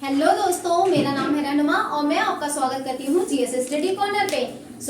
Hello दोस्तों, मेरा नाम है रनुमा और मैं आपका स्वागत करती हूँ जीएस स्टडी कॉर्नर पे।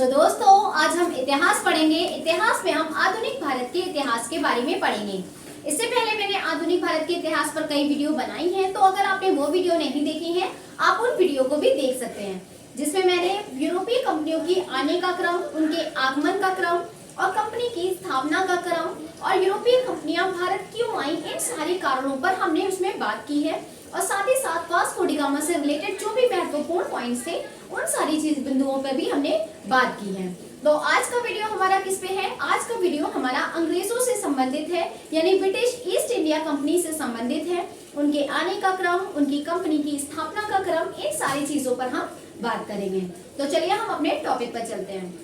दोस्तों, आज हम इतिहास पढ़ेंगे। इतिहास में हम आधुनिक भारत के इतिहास के बारे में पढ़ेंगे। इससे पहले मैंने आधुनिक भारत के इतिहास पर कई वीडियो बनाई हैं, तो अगर आपने वो वीडियो नहीं देखी है आप उन वीडियो को भी देख सकते हैं, जिसमें मैंने यूरोपीय कंपनियों की आने का क्रम, उनके आगमन का क्रम और कंपनी की स्थापना का क्रम और यूरोपीय कंपनियां भारत क्यों आई, इन सारे कारणों पर हमने उसमें बात की है। और साथ ही साथ वास्को डी गामा से रिलेटेड जो भी महत्वपूर्ण पॉइंट्स थे उन सारी चीज बिंदुओं पर भी हमने बात की है। तो आज का वीडियो हमारा किस पे है? आज का वीडियो हमारा अंग्रेजों से संबंधित है, यानी ब्रिटिश ईस्ट इंडिया कंपनी से संबंधित है। उनके आने का क्रम, उनकी कंपनी की स्थापना का क्रम, इन सारी चीजों पर हम बात करेंगे। तो चलिए हम अपने टॉपिक पर चलते हैं।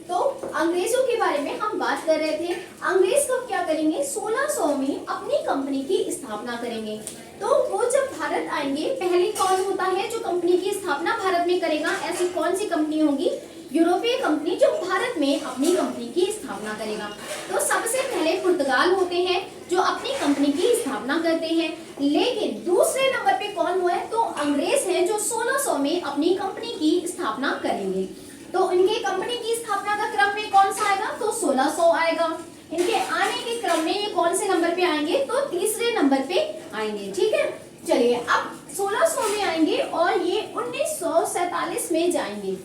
तो अंग्रेजों के बारे में हम बात कर रहे थे। अंग्रेज कब क्या करेंगे? 1600 में अपनी कंपनी की स्थापना करेंगे। तो वो जब भारत आएंगे, पहले कौन होता है जो कंपनी की स्थापना भारत में करेगा? ऐसी कौन सी कंपनी होगी? यूरोपीय कंपनी जो भारत में अपनी कंपनी की स्थापना करेगा। तो सबसे पहले पुर्तगाल होते हैं जो अपनी कंपनी की स्थापना करते हैं। लेकिन दूसरे नंबर पे कौन हुआ है? तो अंग्रेज हैं जो 1600 में अपनी कंपनी की स्थापना करेंगे। तो इनके कंपनी की स्थापना का क्रम में कौन सा आएगा? तो 1600 आएगा। इनके आने के क्रम में ये कौन से नंबर पे आएंगे? तो तीसरे नंबर पे आएंगे। ठीक है, चलिए अब 1600 में आएंगे और ये 1947 में जाएंगे,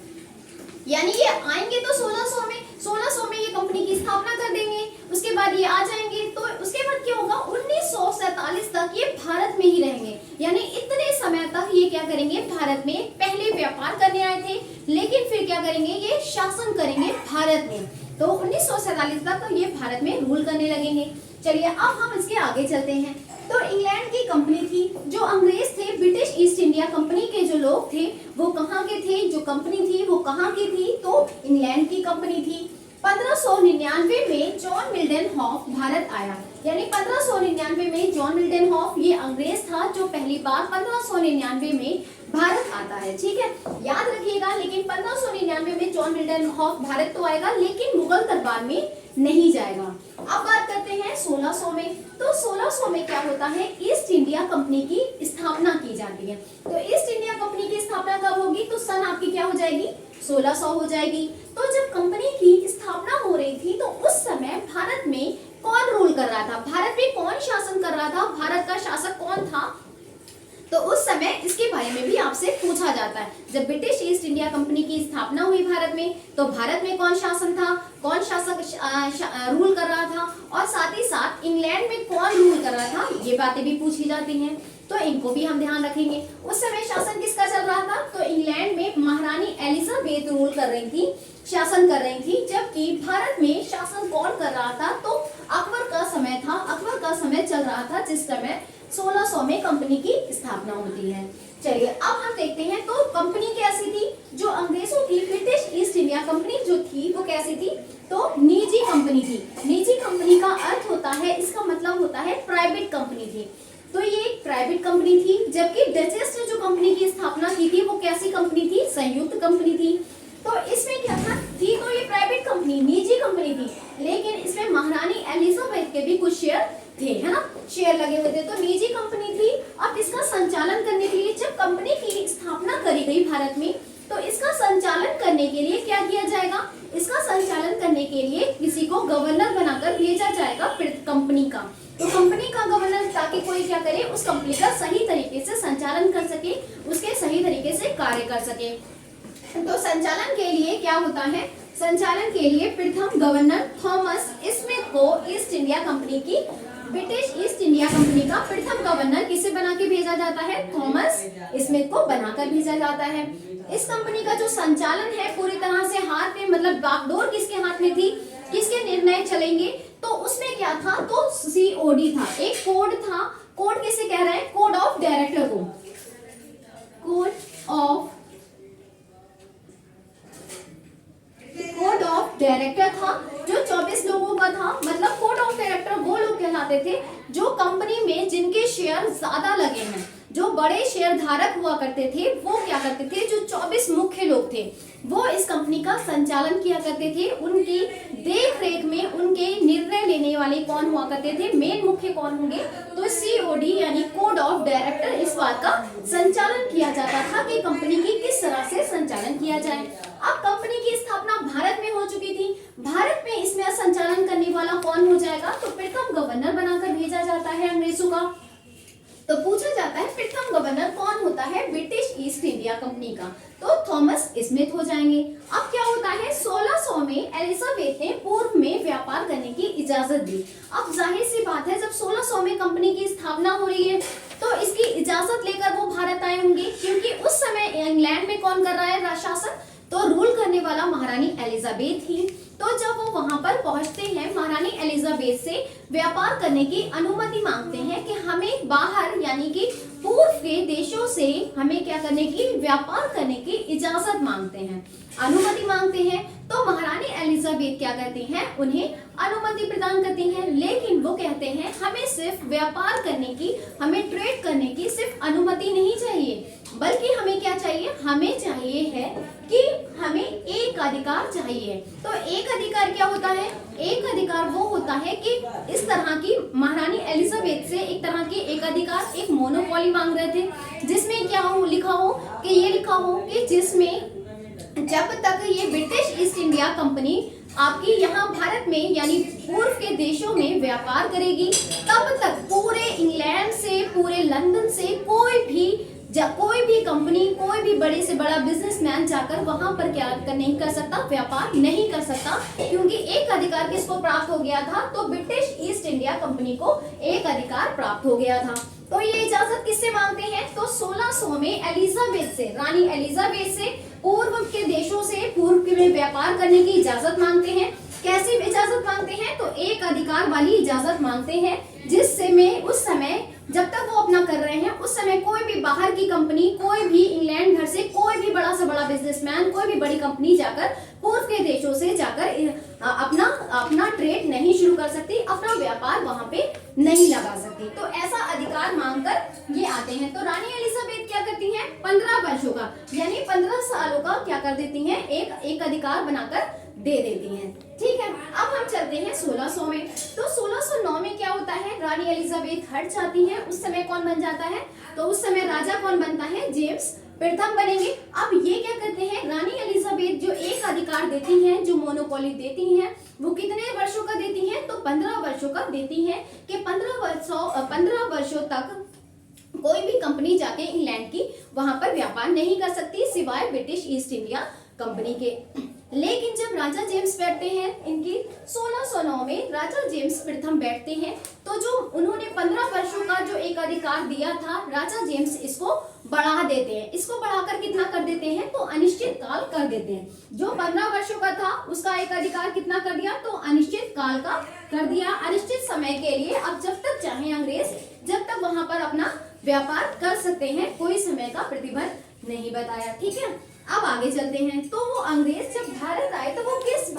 यानी ये आएंगे तो 1600 में ये कंपनी की स्थापना कर देंगे। उसके बाद ये आ जाएंगे, तो उसके बाद क्या होगा? 1947 तक ये भारत में ही रहेंगे, यानी इतने समय तक ये क्या करेंगे? भारत में पहले व्यापार करने आए थे, लेकिन फिर क्या करेंगे? ये शासन करेंगे भारत में। तो 1947 तक ये भारत में रूल करने लगेंगे। चलिए अब हम इसके आगे चलते हैं। तो इंग्लैंड की कंपनी थी, जो अंग्रेज थे, ब्रिटिश ईस्ट इंडिया कंपनी के जो लोग थे वो कहाँ के थे? जो कंपनी थी वो कहाँ की थी? तो इंग्लैंड की कंपनी थी। 1599 में जॉन मिल्टन हॉफ भारत आया, यानी 1599 में जॉन मिल्टन हॉफ ये अंग्रेज था जो पहली बार 1599 में भारत आता है। ठीक है, याद रखिएगा। लेकिन 1599 में जॉन मिल्टन हॉफ भारत तो आएगा, लेकिन मुगल दरबार में नहीं जाएगा। अब बात करते हैं 1600 में। तो 1600 में क्या होता है? ईस्ट इंडिया कंपनी की स्थापना की जाती है। तो ईस्ट इंडिया कंपनी की स्थापना कब होगी? तो सन आपकी क्या हो जाएगी? 1600 हो जाएगी। तो जब कंपनी की स्थापना हो रही थी तो उस समय भारत में कौन रूल कर रहा था? भारत में कौन शासन कर रहा था? भारत का शासक कौन था? तो उस समय इसके बारे में भी आपसे पूछा जाता है। जब ब्रिटिश ईस्ट इंडिया कंपनी की स्थापना हुई भारत में, तो भारत में कौन शासन था? कौन शासक रूल कर रहा था? और साथ ही साथ इंग्लैंड में कौन रूल कर रहा था? ये बातें भी पूछी जाती हैं, तो इनको भी हम ध्यान रखेंगे। उस समय शासन किसका चल रहा था? तो इंग्लैंड में महारानी एलिजाबेथ रूल कर रही थी, शासन कर रही थी। जबकि भारत में शासन कौन कर रहा था? तो अकबर का समय था। अकबर का समय चल रहा था, जिस समय 1600 में कंपनी की स्थापना होती है। चलिए अब हम देखते हैं। तो कंपनी कैसी थी? जो अंग्रेजों की ब्रिटिश ईस्ट इंडिया कंपनी जो थी वो कैसी थी? तो निजी कंपनी थी। निजी कंपनी का अर्थ होता है, इसका मतलब होता है प्राइवेट कंपनी थी। तो ये एक प्राइवेट कंपनी थी। जबकि डचेस ने जो कंपनी की स्थापना की थी वो कैसी कंपनी थी? संयुक्त कंपनी थी। तो इसमें क्या था? थी तो ये प्राइवेट कंपनी, निजी कंपनी थी, लेकिन इसमें महारानी एलिजाबेथ के भी कुछ शेयर थे, है ना? शेयर लगे हुए थे। तो निजी कंपनी थी। अब इसका संचालन करने के लिए जब कंपनी की स्थापना करी गई भारत में, तो इसका संचालन करने के लिए क्या किया जाएगा? इसका संचालन करने के लिए किसी को गवर्नर बनाकर भेजा जाएगा कंपनी का। तो कंपनी का गवर्नर, ताकि कोई क्या करे? उस कंपनी का सही तरीके से संचालन कर सके, उसके सही तरीके से कार्य कर सके। तो संचालन के लिए क्या होता है? संचालन के लिए प्रथम गवर्नर थॉमस स्मिथ को ईस्ट इंडिया कंपनी की, ब्रिटिश ईस्ट इंडिया कंपनी का प्रथम गवर्नर किसे बना के भेजा जाता है? थॉमस स्मिथ को बनाकर भेजा जाता है। इस कंपनी का जो संचालन है पूरी तरह से हाथ में, मतलब बागडोर किसके हाथ में थी? किसके निर्णय चलेंगे? तो उसमें क्या था? तो COD था, एक कोड था। कोड किसे कह रहे हैं? कोड ऑफ डायरेक्टर को। कोड ऑफ डायरेक्टर था जो 24 लोगों का था। मतलब कोड ऑफ डायरेक्टर वो लोग कहलाते थे जो कंपनी में जिनके शेयर ज्यादा लगे हैं, जो बड़े शेयर धारक हुआ करते थे, वो क्या करते थे? जो 24 मुख्य लोग थे वो इस कंपनी का संचालन किया करते थे। उनकी देख रेख में उनके निर्णय लेने वाले कौन हुआ करते थे? मेन मुख्य कौन होंगे? तो COD यानी कोड ऑफ डायरेक्टर इस बात का संचालन किया जाता था कि कंपनी की किस तरह से संचालन किया जाए। अब कंपनी की स्थापना भारत में हो चुकी थी। भारत में इसमें संचालन करने वाला कौन हो जाएगा, तो प्रथम गवर्नर बनाकर भेजा जाता है अंग्रेजों का। तो पूछा जाता है प्रथम गवर्नर कौन होता है ब्रिटिश ईस्ट इंडिया कंपनी का, तो थॉमस स्मिथ हो जाएंगे। अब क्या होता है, 1600 में एलिजाबेथ ने पूर्व में व्यापार करने की इजाजत दी। अब जाहिर सी बात है, जब 1600 में कंपनी की स्थापना हो रही है तो इसकी इजाजत लेकर वो भारत आए होंगे, क्योंकि उस समय इंग्लैंड में कौन कर रहा है शासन, तो रूल करने वाला महारानी एलिजाबेथ थी। तो जब वो वहां पर पहुंचते हैं, महारानी एलिजाबेथ से व्यापार करने की अनुमति मांगते हैं कि हमें बाहर यानी कि पूर्व के देशों से हमें क्या करने की, व्यापार करने की इजाजत मांगते हैं, अनुमति मांगते हैं। तो महारानी एलिजाबेथ क्या करती हैं, उन्हें अनुमति प्रदान करती हैं, लेकिन वो कहते हैं हमें सिर्फ व्यापार करने की, हमें ट्रेड करने की सिर्फ अनुमति नहीं चाहिए, बल्कि हमें क्या चाहिए, हमें चाहिए है कि हमें एक अधिकार चाहिए। तो एक अधिकार क्या होता है, एक अधिकार वो होता है कि इस तरह की महारानी एलिजाबेथ से एक तरह के एक अधिकार, एक मोनोपोली मांग रहे थे, जिसमें क्या हो लिखा हो कि ये लिखा हो कि जिसमें जब तक ये ब्रिटिश ईस्ट इंडिया कंपनी आपकी यहाँ भारत में यानी पूर्व के देशों में व्यापार करेगी, तब तक पूरे इंग्लैंड से, पूरे लंदन से कोई भी कंपनी, कोई भी बड़े से बड़ा बिजनेसमैन जाकर वहां पर क्या नहीं कर सकता, व्यापार नहीं कर सकता, क्योंकि एक अधिकार किसको प्राप्त हो गया था, तो ब्रिटिश ईस्ट इंडिया कंपनी को एक अधिकार प्राप्त हो गया था। तो ये इजाजत किससे मांगते हैं, तो 1600 में एलिजाबेथ से, रानी एलिजाबेथ से पूर्व के देशों से पूर्व में व्यापार करने की इजाजत मांगते हैं। कैसी इजाजत मांगते हैं, तो एक अधिकार वाली इजाजत मांगते हैं, जिससे में उस समय जब तक वो अपना कर रहे हैं, उस समय कोई भी बाहर की कंपनी, कोई भी इंग्लैंड भर से कोई भी बड़ा से बड़ा बिजनेसमैन, कोई भी बड़ी कंपनी जाकर पूर्व के देशों से जाकर अपना ट्रेड नहीं शुरू कर सकती, अपना व्यापार वहां पे नहीं लगा सकती। तो ऐसा अधिकार मांगकर ये आते हैं। तो रानी एलिजाबेथ क्या करती हैं, 15 वर्षों का यानी 15 सालों का क्या कर देती हैं, एक अधिकार बनाकर दे देती हैं। ठीक है, अब हम चलते हैं 1600 में। तो 1609 में क्या होता है, रानी एलिजाबेथ हट जाती हैं। उस समय कौन बन जाता है, तो उस समय राजा कौन बनता है, जेम्स प्रथम बनेंगे। अब ये क्या करते हैं, रानी एलिजाबेथ जो एक अधिकार देती हैं, जो मोनोपोली देती हैं, वो कितने वर्षों का देती हैं, तो 15 वर्षों का देती हैं कि 15 वर्षों तक कोई भी कंपनी जाके इंग्लैंड की वहां पर व्यापार नहीं कर सकती, सिवाय ब्रिटिश ईस्ट इंडिया कंपनी के। लेकिन जब राजा जेम्स बैठते हैं, इनकी 1609 में राजा जेम्स प्रथम बैठते हैं, तो जो उन्होंने 15 वर्षों का जो एक अधिकार दिया था, राजा जेम्स इसको बढ़ा देते हैं। इसको बढ़ाकर कितना कर देते हैं, तो अनिश्चित काल कर देते हैं। जो 15 वर्षों का था उसका एक अधिकार कितना कर दिया, तो अनिश्चित काल का कर दिया, अनिश्चित समय के लिए। अब जब तक चाहे अंग्रेज जब तक वहां पर अपना व्यापार कर सकते हैं, कोई समय का प्रतिबंध नहीं बताया। ठीक है, अब आगे चलते हैं। तो वो अंग्रेज जब भारत आए तो वो किस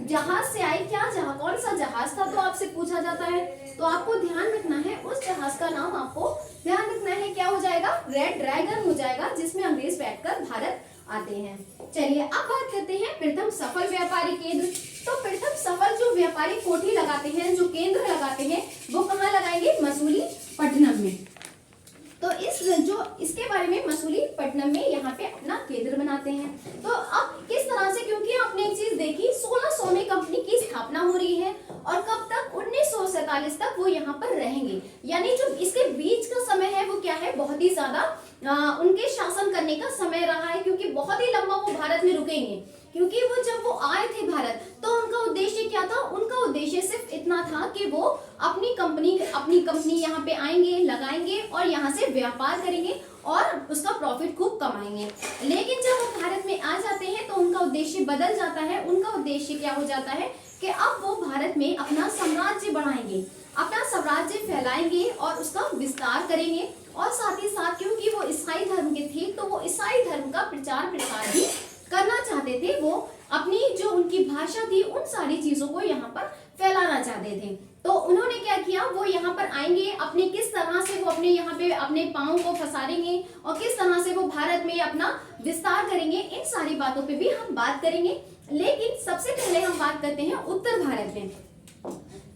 जहाज से आए, क्या जहाज, कौन सा जहाज था, तो आपसे पूछा जाता है। तो आपको ध्यान रखना है, उस जहाज का नाम आपको ध्यान रखना है, क्या हो जाएगा, रेड ड्रैगन हो जाएगा, जिसमें अंग्रेज बैठकर भारत आते हैं। चलिए अब बात करते हैं प्रथम सफल व्यापारी केंद्र। तो प्रथम सफल जो व्यापारी कोठी लगाते हैं, जो केंद्र लगाते हैं, वो कहाँ लगाएंगे, मसूलीपट्टनम में। तो इसके बारे में मसूलीपट्टनम में यहाँ पे अपना केंद्र बनाते हैं। तो अब किस तरह से, क्योंकि आपने एक चीज देखी, 1600 में कंपनी की स्थापना हो रही है और कब तक, 1947 तक वो यहाँ पर रहेंगे। यानी जो इसके बीच का समय है वो क्या है, बहुत ही ज्यादा उनके शासन करने का समय रहा है, क्योंकि बहुत ही लंबा वो भारत में रुकेंगे। क्योंकि वो जब वो आए थे भारत, तो उनका उद्देश्य क्या था, उनका उद्देश्य सिर्फ इतना था कि वो अपनी कंपनी यहाँ पे आएंगे, लगाएंगे और यहाँ से व्यापार करेंगे और उसका प्रॉफिट खूब कमाएंगे। लेकिन जब वो भारत में आ जाते हैं तो उनका उद्देश्य बदल जाता है। उनका उद्देश्य क्या हो जाता है कि अब वो भारत में अपना साम्राज्य बढ़ाएंगे, अपना साम्राज्य फैलाएंगे और उसका विस्तार करेंगे। और साथ ही साथ क्योंकि वो ईसाई धर्म के थे, तो वो ईसाई धर्म का प्रचार प्रसार भी करना चाहते थे। वो अपनी जो उनकी भाषा थी, उन सारी चीजों को यहाँ पर फैलाना चाहते थे। तो उन्होंने क्या किया, वो यहाँ पर आएंगे, अपने किस तरह से वो अपने यहाँ पे अपने पांव को फंसारेंगे और किस तरह से वो भारत में अपना विस्तार करेंगे, इन सारी बातों पे भी हम बात करेंगे। लेकिन सबसे पहले हम बात करते हैं उत्तर भारत में।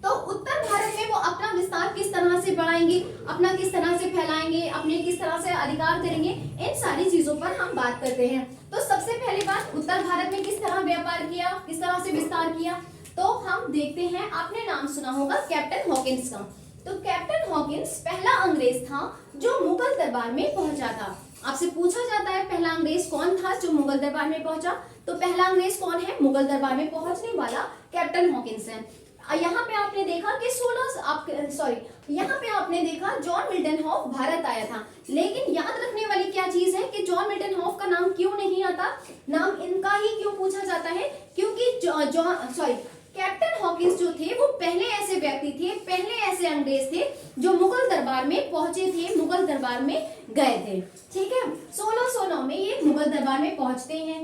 तो उत्तर भारत में वो अपना विस्तार किस तरह से बढ़ाएंगे, अपना किस तरह से फैलाएंगे, अपने किस तरह से अधिकार करेंगे, इन सारी चीजों पर हम बात करते हैं। तो सबसे पहली बात, उत्तर भारत में किस तरह व्यापार किया, किस तरह से विस्तार किया, तो हम देखते हैं। आपने नाम सुना होगा कैप्टन हॉकिंस का। तो कैप्टन हॉकिंस पहला अंग्रेज था जो मुगल दरबार में पहुंचा था। आपसे पूछा जाता है पहला अंग्रेज कौन था जो मुगल दरबार में पहुंचा, तो पहला अंग्रेज कौन है, मुगल दरबार में पहुंचने वाला कैप्टन हॉकिंस है। यहाँ पे आपने देखा कि यहाँ पे आपने देखा जॉन मिल्टन हॉफ भारत आया था, लेकिन याद रखने वाली क्या चीज है कि जॉन मिल्टन हॉफ का नाम क्यों नहीं आता, नाम इनका ही क्यों पूछा जाता है, क्योंकि कैप्टन हॉकिंस जो थे वो पहले ऐसे व्यक्ति थे, पहले ऐसे अंग्रेज थे जो मुगल दरबार में पहुंचे थे, मुगल दरबार में गए थे। ठीक है, 1609 में ये मुगल दरबार में पहुंचते हैं।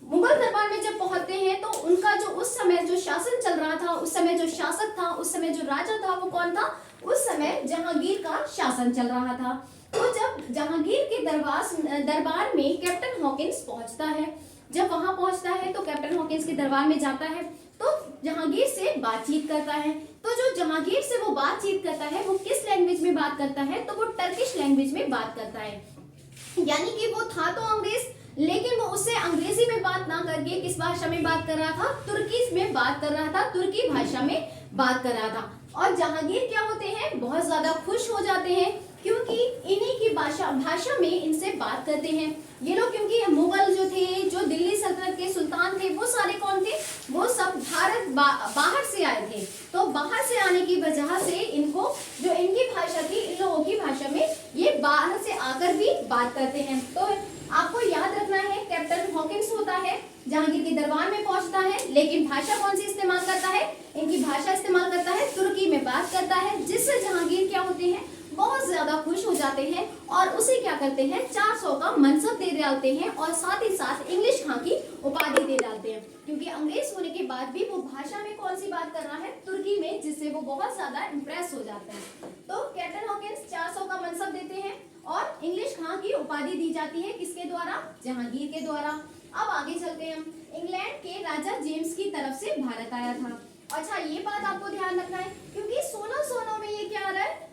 मुगल दरबार में जब पहुंचते हैं तो उनका जो उस समय जो शासन चल रहा था, उस समय जो शासक था, उस समय जो राजा था वो कौन था, उस समय जहांगीर का शासन चल रहा था। तो जब जहांगीर के दरबार में कैप्टन हॉकिंस पहुंचता है, जब वहां पहुंचता है तो कैप्टन हॉकिंस के दरबार में जाता है तो जहांगीर से बातचीत करता है। तो जो जहांगीर से वो बातचीत करता है वो किस लैंग्वेज में बात करता है, तो वो टर्किश लैंग्वेज में बात करता है। यानी कि वो था तो अंग्रेज, लेकिन वो उससे अंग्रेजी में बात ना करके किस भाषा में बात कर रहा था, तुर्की में बात कर रहा था, तुर्की भाषा में बात कर रहा था। और जहांगीर क्या होते हैं, बहुत ज्यादा खुश हो जाते हैं क्योंकि इन्हीं की भाषा में इनसे बात करते हैं ये लोग। क्योंकि मुगल जो थे, जो दिल्ली सल्तनत के सुल्तान थे, वो सारे कौन थे, वो सब भारत बाहर से आए थे। तो बाहर से आने की वजह से इनको जो इनकी भाषा थी, इन लोगों की भाषा में ये बाहर से आकर भी बात करते हैं। तो आपको याद रखना है, कैप्टन हॉकिंस होता है, जहांगीर के दरबार में पहुंचता है, लेकिन भाषा कौन सी इस्तेमाल करता है, इनकी भाषा इस्तेमाल करता है, तुर्की में बात करता है, जिससे जहांगीर क्या होते हैं, बहुत ज्यादा खुश हो जाते हैं और उसे क्या करते हैं, 400 का मनसब दे डालते हैं और साथ ही साथ इंग्लिश खां की उपाधि दे डालते हैं। क्योंकि अंग्रेज होने के बाद भी वो भाषा में कौन सी बात कर रहा है, तुर्की में, जिससे वो बहुत ज्यादा इंप्रेस हो जाते हैं। तो कैप्टन हॉकिंस 400 का मनसब देते हैं और इंग्लिश खां की उपाधि दी जाती है, किसके द्वारा, जहांगीर के द्वारा। अब आगे चलते हैं, इंग्लैंड के राजा जेम्स की तरफ से भारत आया था। अच्छा, ये बात आपको ध्यान रखना है क्योंकि 1609 में ये क्या आ रहा है,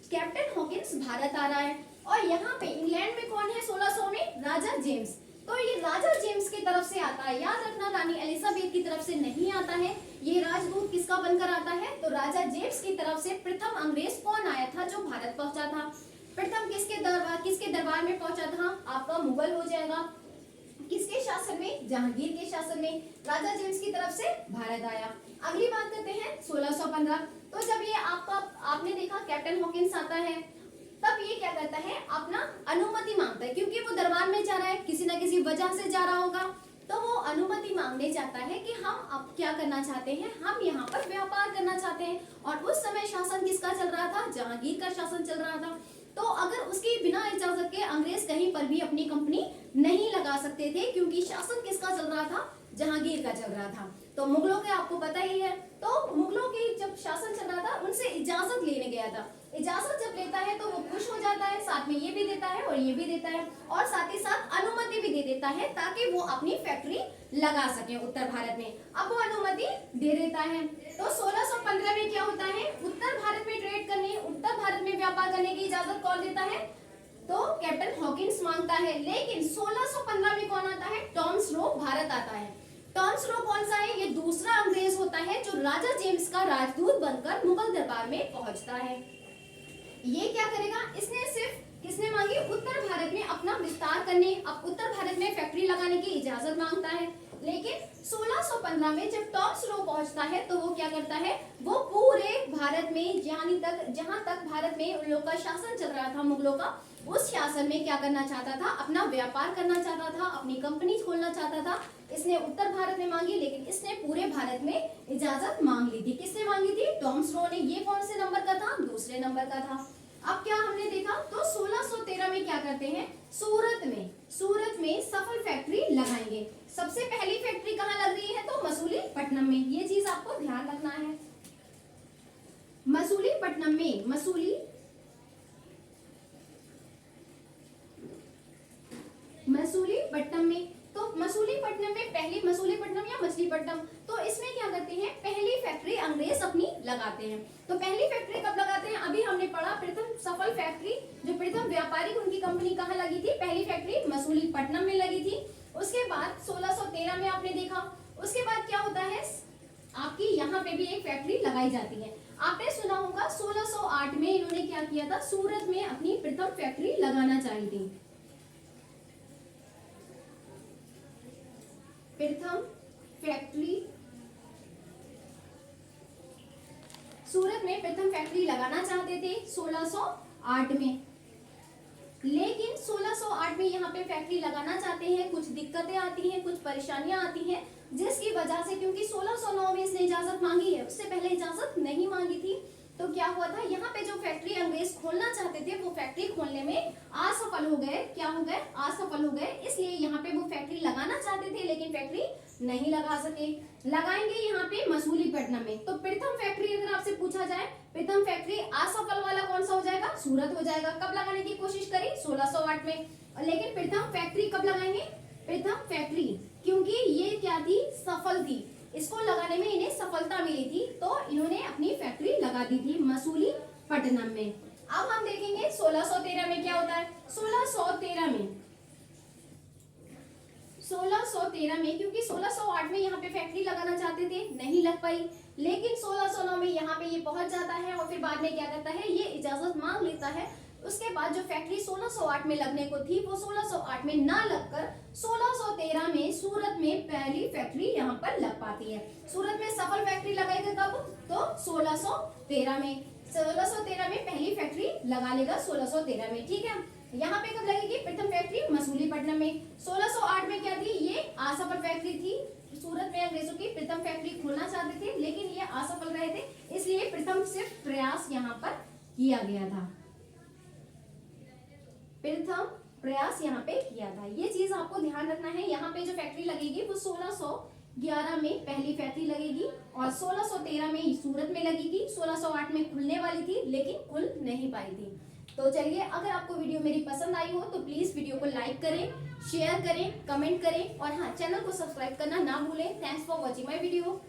कैप्टन हॉकिंस भारत आ रहा है और यहाँ पे इंग्लैंड में कौन है 1600 में, राजा जेम्स। तो ये राजा जेम्स की तरफ से आता है, याद रखना रानी एलिजाबेथ की तरफ से नहीं आता है, ये राजदूत किसका बनकर आता है, तो राजा जेम्स की तरफ से प्रथम अंग्रेज कौन आया था जो भारत पहुंचा था, प्रथम किसके दरबार में पहुंचा था, आपका मुगल हो जाएगा, किसके शासन में, जहांगीर के शासन में, राजा जेम्स की तरफ से भारत आया। अगली बात करते हैं 1615। तो जब ये आपने देखा कैप्टन हॉकिंस आता है, तब ये क्या करता है, अपना अनुमति मांगता है, क्योंकि वो दरबार में जा रहा है, किसी न किसी वजह से जा रहा होगा, तो वो अनुमति मांगने जाता है कि हम अब क्या करना चाहते हैं, हम यहाँ पर व्यापार करना चाहते हैं। और उस समय शासन किसका चल रहा था, जहांगीर का शासन चल रहा था। तो अगर उसकी बिना इजाजत के अंग्रेज कहीं पर भी अपनी कंपनी नहीं लगा सकते थे, क्योंकि शासन किसका चल रहा था, जहांगीर का चल रहा था। तो मुगलों के आपको पता ही है, तो मुगलों के जब शासन चल रहा था उनसे इजाजत लेने गया था। इजाजत जब लेता है तो वो खुश हो जाता है, साथ में ये भी देता है और ये भी देता है और साथ ही साथ अनुमति भी दे देता है ताकि वो अपनी फैक्ट्री लगा सके उत्तर भारत में। अब वो अनुमति दे देता है। तो 1615 में क्या होता है, उत्तर भारत में ट्रेड करने, उत्तर भारत में व्यापार करने की इजाजत कौन देता है, तो कैप्टन हॉकिंस मांगता है। लेकिन 1615 में कौन आता है, टॉमस रो भारत आता है। टॉमस रो कौन सा है, ये दूसरा अंग्रेज होता है जो राजा जेम्स का राजदूत बनकर मुगल दरबार में पहुंचता है। ये क्या करेगा, इसने सिर्फ किसने मांगी, उत्तर भारत में अपना विस्तार करने, अब उत्तर भारत में फैक्ट्री लगाने की इजाजत मांगता है। लेकिन 1615 में जब टॉमस रो पहुंचता है तो वो क्या करता है, वो पूरे भारत में जहां तक भारत में उन लोग का शासन चल रहा था, मुगलों का, उस शासन में क्या करना चाहता था, अपना व्यापार करना चाहता था, अपनी कंपनी खोलना चाहता था। इसने उत्तर भारत में मांगी, लेकिन इसने पूरे भारत में इजाजत मांग ली थी। किसने मांगी थी, टॉमस रो ने। ये कौन से नंबर का था, दूसरे नंबर का था। अब क्या हमने देखा, तो 1613 में क्या करते हैं, सूरत में सफल फैक्ट्री लगाएंगे। सबसे पहली फैक्ट्री कहाँ लग रही है, तो मसूलीपट्टनम में। ये चीज आपको ध्यान रखना है, मसूलीपट्टनम में, मसूलीपट्टनम में। तो मसूलीपट्टनम में पहली, मसूलीपट्टनम या मछलीपट्टनम, तो इसमें क्या करते हैं, पहली फैक्ट्री अंग्रेज अपनी लगाते हैं। तो पहली फैक्ट्री कब लगाते हैं, अभी हमने पढ़ा प्रथम सफल फैक्ट्री, जो प्रथम व्यापारिक उनकी कंपनी कहाँ लगी थी, पहली फैक्ट्री मसूलीपट्टनम में लगी थी। उसके बाद 1613 में आपने देखा। उसके बाद क्या होता है, आपकी यहाँ पे भी एक फैक्ट्री लगाई जाती है। आपने सुना होगा 1608 में इन्होंने क्या किया था, सूरत में अपनी प्रथम फैक्ट्री लगाना चाही थी। प्रथम फैक्ट्री सूरत में प्रथम फैक्ट्री लगाना चाहते थे 1608 में, लेकिन 1608 में यहाँ पे फैक्ट्री लगाना चाहते हैं, कुछ दिक्कतें आती हैं, कुछ परेशानियां आती हैं, जिसकी वजह से, क्योंकि 1609 में इसने इजाजत मांगी है, उससे पहले इजाजत नहीं मांगी थी, तो क्या हुआ था, यहाँ पे जो फैक्ट्री अंग्रेज खोलना चाहते थे वो फैक्ट्री खोलने में असफल हो गए। क्या हो गए, असफल हो गए। इसलिए यहाँ पे वो फैक्ट्री लगाना चाहते थे लेकिन फैक्ट्री नहीं लगा सके। लगाएंगे यहाँ पे मसूलीपट्टनम में। तो प्रथम फैक्ट्री अगर आपसे पूछा जाए, प्रथम फैक्ट्री असफल वाला कौन सा हो जाएगा, सूरत हो जाएगा। कब लगाने की कोशिश करी, 1608 में। लेकिन प्रथम फैक्ट्री कब लगाएंगे, प्रथम फैक्ट्री, क्योंकि ये क्या थी, सफल थी, इसको लगाने में इन्हें सफलता मिली थी, तो इन्होंने अपनी फैक्ट्री लगा दी थी मसूलीपट्टनम में। अब हम देखेंगे 1613 में क्या होता है। 1613 में क्योंकि 1608 में यहाँ पे फैक्ट्री लगाना चाहते थे, नहीं लग पाई, लेकिन 1609 में यहाँ पे ये पहुंच जाता है और फिर बाद में क्या करता है, ये इजाजत मांग लेता है। उसके बाद जो फैक्ट्री 1608 में लगने को थी वो 1608 में ना लगकर 1613 में सूरत में पहली फैक्ट्री यहाँ पर लग पाती है। सूरत में सफल फैक्ट्री लगाएगा कब, तो 1613 में। 1613 में पहली फैक्ट्री लगा लेगा 1613 में, ठीक है। यहाँ पे कब लगेगी, प्रथम फैक्ट्री मसूलीपट्टनम में। 1608 में क्या थी, ये असफल फैक्ट्री थी। सूरत में अंग्रेजों की प्रथम फैक्ट्री खोलना चाहते थे लेकिन ये असफल रहे थे, इसलिए प्रथम सिर्फ प्रयास यहाँ पर किया गया था, प्रथम प्रयास यहाँ पे किया था। ये चीज आपको ध्यान रखना है। यहाँ पे जो फैक्ट्री लगेगी वो 1611 में पहली फैक्ट्री लगेगी और 1613 में सूरत में लगेगी। 1608 में खुलने वाली थी लेकिन खुल नहीं पाई थी। तो चलिए, अगर आपको वीडियो मेरी पसंद आई हो तो प्लीज वीडियो को लाइक करें, शेयर करें, कमेंट करें और हाँ, चैनल को सब्सक्राइब करना ना भूलें। Thanks for watching my video.